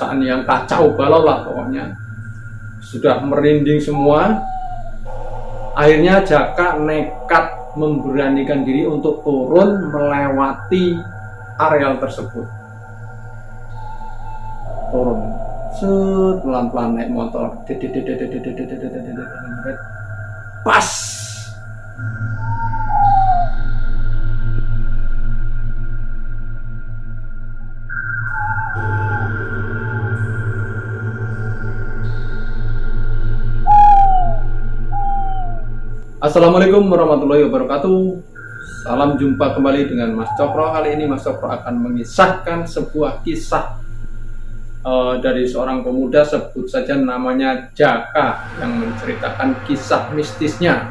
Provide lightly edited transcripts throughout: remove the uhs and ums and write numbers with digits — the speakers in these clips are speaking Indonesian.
perasaan yang kacau balau lah pokoknya, sudah merinding semua. Akhirnya Jaka nekat memberanikan diri untuk turun melewati areal tersebut. Turun, pelan-pelan naik motor, pas Assalamualaikum warahmatullahi wabarakatuh. Salam jumpa kembali dengan Mas Cokro. Kali ini Mas Cokro akan mengisahkan sebuah kisah dari seorang pemuda, sebut saja namanya Jaka, yang menceritakan kisah mistisnya.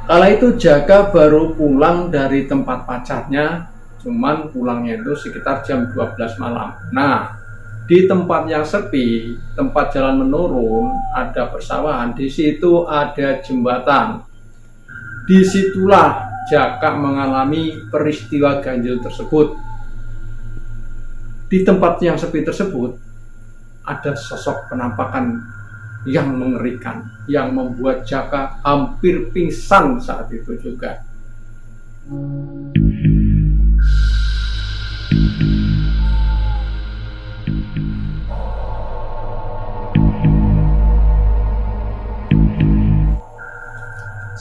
Kala itu Jaka baru pulang dari tempat pacarnya, cuman pulangnya itu sekitar jam 12 malam. Nah, di tempat yang sepi, tempat jalan menurun, ada persawahan, di situ ada jembatan. Disitulah Jaka mengalami peristiwa ganjil tersebut. Di tempat yang sepi tersebut ada sosok penampakan yang mengerikan, yang membuat Jaka hampir pingsan saat itu juga.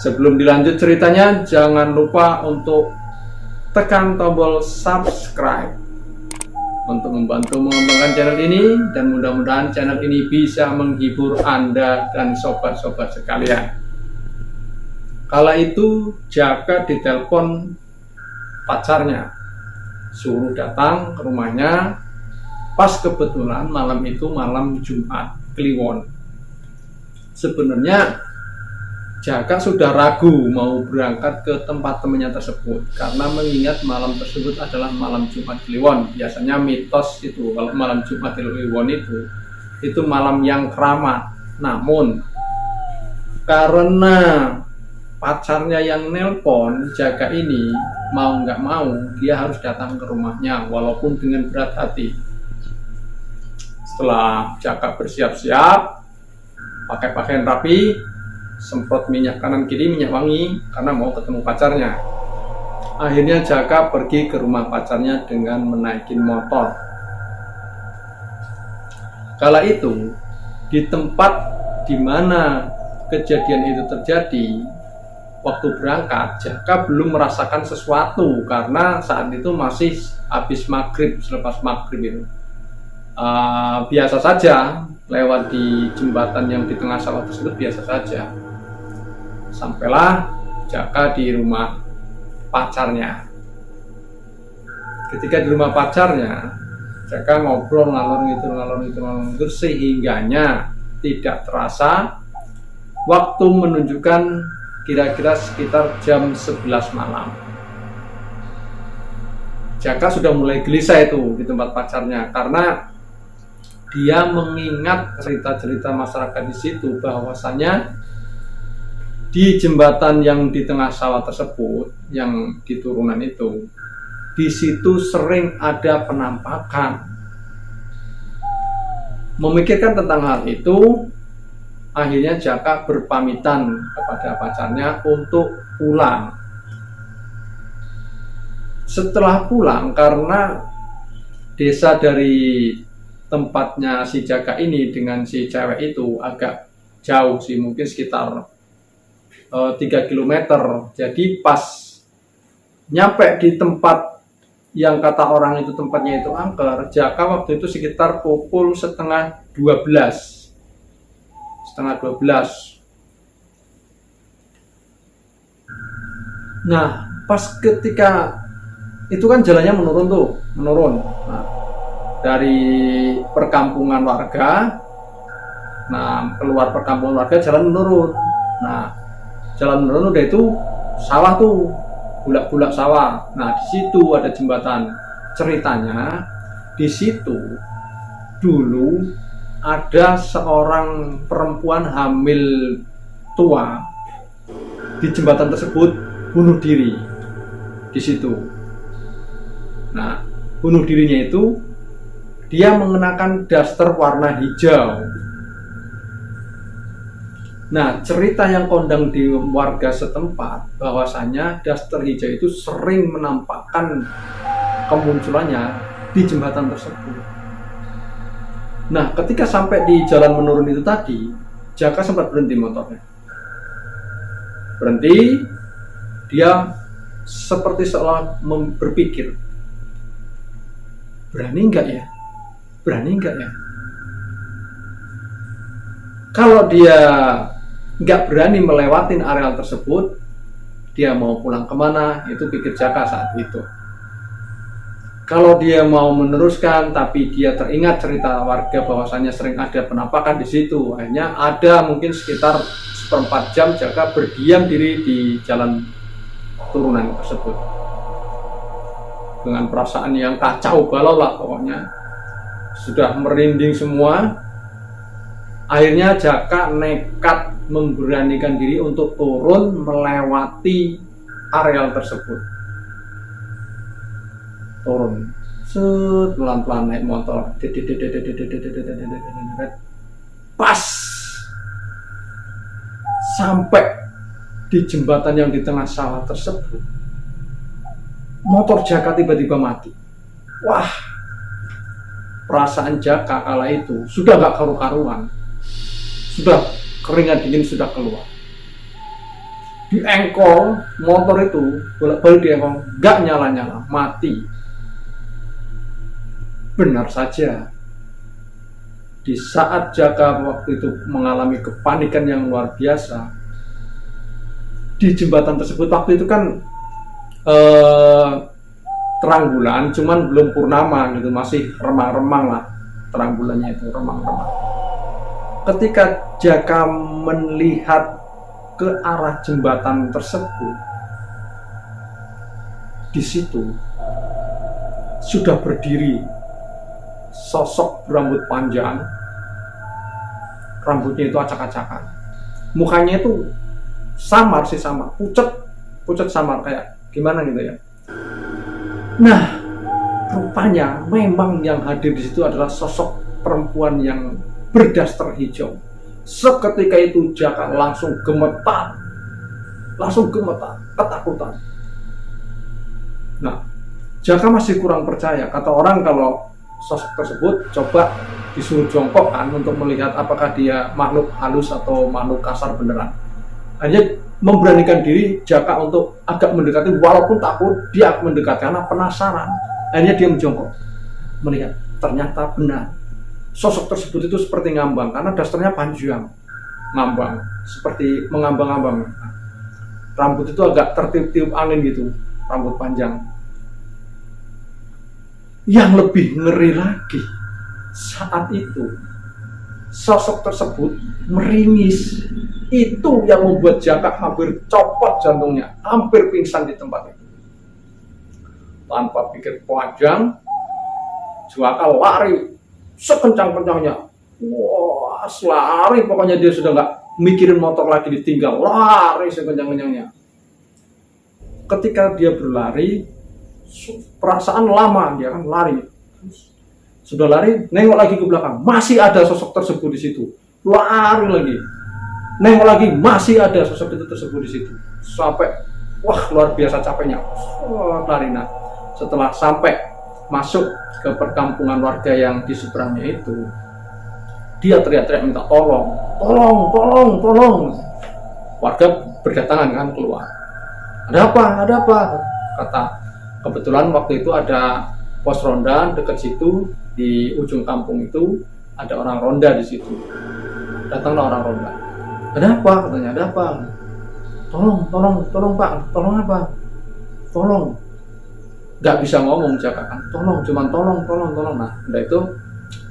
Sebelum dilanjut ceritanya, jangan lupa untuk tekan tombol subscribe untuk membantu mengembangkan channel ini, dan mudah-mudahan channel ini bisa menghibur Anda dan sobat-sobat sekalian. Kala itu Jaka ditelepon pacarnya, suruh datang ke rumahnya. Pas kebetulan malam itu malam Jumat Kliwon. Sebenarnya Jaka sudah ragu mau berangkat ke tempat temannya tersebut, karena mengingat malam tersebut adalah malam Jumat Kliwon. Biasanya mitos itu kalau malam Jumat Kliwon itu malam yang keramat. Namun karena pacarnya yang nelpon Jaka ini, mau nggak mau dia harus datang ke rumahnya walaupun dengan berat hati. Setelah Jaka bersiap-siap, pakai pakaian rapi, semprot minyak kanan kiri, minyak wangi, karena mau ketemu pacarnya. Akhirnya Jaka pergi ke rumah pacarnya dengan menaikin motor. Kala itu di tempat di mana kejadian itu terjadi, waktu berangkat Jaka belum merasakan sesuatu karena saat itu masih habis maghrib, selepas maghrib itu. Biasa saja lewat di jembatan yang di tengah sawah tersebut, biasa saja. Sampailah Jaka di rumah pacarnya. Ketika di rumah pacarnya, Jaka ngobrol ngalor ngidul sehingganya tidak terasa waktu menunjukkan kira-kira sekitar jam 11 malam. Jaka sudah mulai gelisah itu di tempat pacarnya, karena dia mengingat cerita-cerita masyarakat di situ bahwasanya di jembatan yang di tengah sawah tersebut, yang di turunan itu, di situ sering ada penampakan. Memikirkan tentang hal itu, akhirnya Jaka berpamitan kepada pacarnya untuk pulang. Setelah pulang, karena desa dari tempatnya si Jaka ini dengan si cewek itu agak jauh sih, mungkin sekitar 3 km. Jadi pas nyampe di tempat yang kata orang itu tempatnya itu angker, Jaka waktu itu sekitar pukul setengah 12. Nah, pas ketika itu kan jalannya menurun. Nah, dari perkampungan warga, keluar perkampungan warga jalan menurun. Nah, jalan menurun udah itu sawah tuh, bulak-bulak sawah. Nah, di situ ada jembatan. Ceritanya di situ dulu ada seorang perempuan hamil tua di jembatan tersebut bunuh diri di situ. Nah, bunuh dirinya itu dia mengenakan daster warna hijau. Nah, cerita yang kondang di warga setempat bahwasanya daster hijau itu sering menampakkan kemunculannya di jembatan tersebut. Nah, ketika sampai di jalan menurun itu tadi, Jaka sempat berhenti motornya. Berhenti, dia seperti seolah berpikir, berani nggak ya? Berani nggak ya? Kalau dia nggak berani melewatin areal tersebut, dia mau pulang kemana? Itu pikir Jaka saat itu. Kalau dia mau meneruskan, tapi dia teringat cerita warga bahwasannya sering ada penampakan di situ, akhirnya ada mungkin sekitar 1/4 jam Jaka berdiam diri di jalan turunan tersebut dengan perasaan yang kacau balau lah, pokoknya sudah merinding semua. Akhirnya Jaka nekat memberanikan diri untuk turun melewati areal tersebut. Turun, pelan-pelan naik motor, pas sampai di jembatan yang di tengah sawah tersebut, motor Jaka tiba-tiba mati. Wah, perasaan Jaka kala itu sudah gak karu-karuan, sudah keringat dingin sudah keluar. Di engkol motor itu bolak-balik di engkol, gak nyala-nyala, mati. Benar saja, di saat Jaka waktu itu mengalami kepanikan yang luar biasa, di jembatan tersebut waktu itu kan terang bulan, cuman belum purnama gitu, masih remang-remang lah terang bulannya itu, remang-remang. Ketika Jaka melihat ke arah jembatan tersebut, di situ sudah berdiri sosok berambut panjang, rambutnya itu acak-acakan, mukanya itu samar sih, samar, pucat samar, kayak gimana gitu ya. Nah, rupanya memang yang hadir di situ adalah sosok perempuan yang berdaster hijau. Seketika itu Jaka langsung gemetar, ketakutan. Nah, Jaka masih kurang percaya. Kata orang kalau sosok tersebut coba disuruh jongkok kan untuk melihat apakah dia makhluk halus atau makhluk kasar beneran. Hanya memberanikan diri Jaka untuk agak mendekati, walaupun takut dia mendekati karena penasaran. Akhirnya dia menjongkok, melihat ternyata benar sosok tersebut itu seperti ngambang karena dasternya panjang, ngambang seperti mengambang-ambang. Rambut itu agak tertiup-tiup angin gitu, rambut panjang. Yang lebih ngeri lagi, saat itu sosok tersebut meringis. Itu yang membuat Jaka hampir copot jantungnya, hampir pingsan di tempat itu. Tanpa pikir panjang, Jaka lari sekencang-kencangnya. Wah, lari pokoknya, dia sudah nggak mikirin motor lagi, ditinggal, lari sekencang-kencangnya. Ketika dia berlari, perasaan lama dia kan lari, sudah lari, nengok lagi ke belakang, masih ada sosok tersebut di situ. Lari lagi, nengok lagi, masih ada sosok itu tersebut di situ. Sampai wah, luar biasa capeknya, lari. Nah, setelah sampai masuk ke perkampungan warga yang di seberangnya itu, dia teriak-teriak minta tolong. Warga berdatangan kan keluar. Ada apa? Kata, kebetulan waktu itu ada pos ronda dekat situ, di ujung kampung itu ada orang ronda di situ. Datanglah orang ronda. Ada apa? Katanya, ada apa? Tolong Pak, tolong apa? Tolong. Nggak bisa ngomong Jaka kan, cuman tolong. Nah, udah itu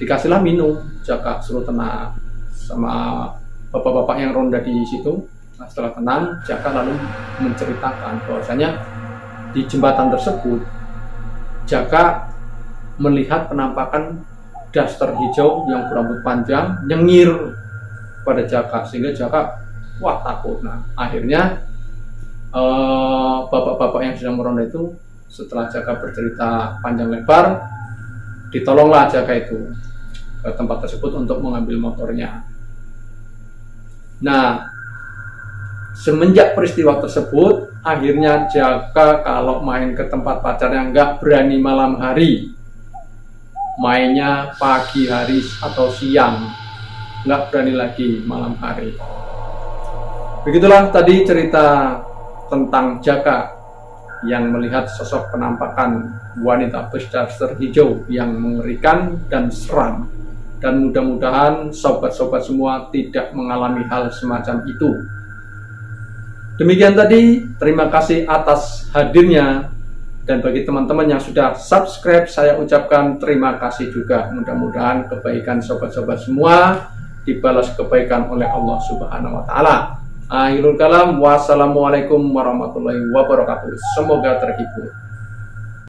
dikasihlah minum. Jaka suruh tenang sama bapak-bapak yang ronda di situ. Nah, setelah tenang, Jaka lalu menceritakan bahwasanya di jembatan tersebut Jaka melihat penampakan daster hijau yang berambut panjang nyengir pada Jaka, sehingga Jaka wah takut. Nah, akhirnya bapak-bapak yang sedang meronda itu, setelah Jaka bercerita panjang lebar, ditolonglah Jaka itu ke tempat tersebut untuk mengambil motornya. Nah, semenjak peristiwa tersebut, akhirnya Jaka kalau main ke tempat pacarnya nggak berani malam hari, mainnya pagi hari atau siang, nggak berani lagi malam hari. Begitulah tadi cerita tentang Jaka yang melihat sosok penampakan wanita berdaster hijau yang mengerikan dan seram. Dan mudah-mudahan sobat-sobat semua tidak mengalami hal semacam itu. Demikian tadi, terima kasih atas hadirnya. Dan bagi teman-teman yang sudah subscribe, saya ucapkan terima kasih juga. Mudah-mudahan kebaikan sobat-sobat semua dibalas kebaikan oleh Allah Subhanahu wa Ta'ala. Akhirul kalam, wassalamualaikum warahmatullahi wabarakatuh. Semoga terhibur.